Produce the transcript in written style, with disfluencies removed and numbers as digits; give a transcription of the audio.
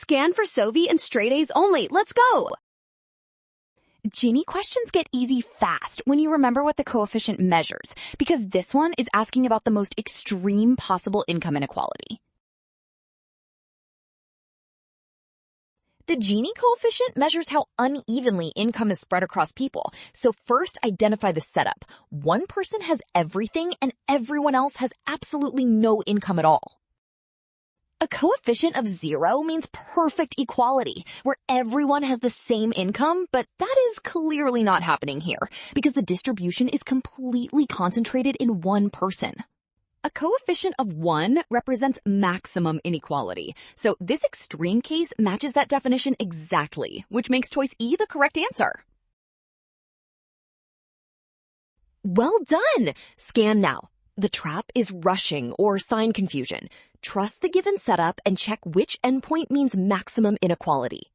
Scan for Sovi and straight A's only. Let's go! Gini questions get easy fast when you remember what the coefficient measures, because this one is asking about the most extreme possible income inequality. The Gini coefficient measures how unevenly income is spread across people. So first, identify the setup. One person has everything and everyone else has absolutely no income at all. A coefficient of 0 means perfect equality, where everyone has the same income, but that is clearly not happening here, because the distribution is completely concentrated in one person. A coefficient of 1 represents maximum inequality, so this extreme case matches that definition exactly, which makes choice E the correct answer. Well done! Scan now. The trap is rushing or sign confusion. Trust the given setup and check which endpoint means maximum inequality.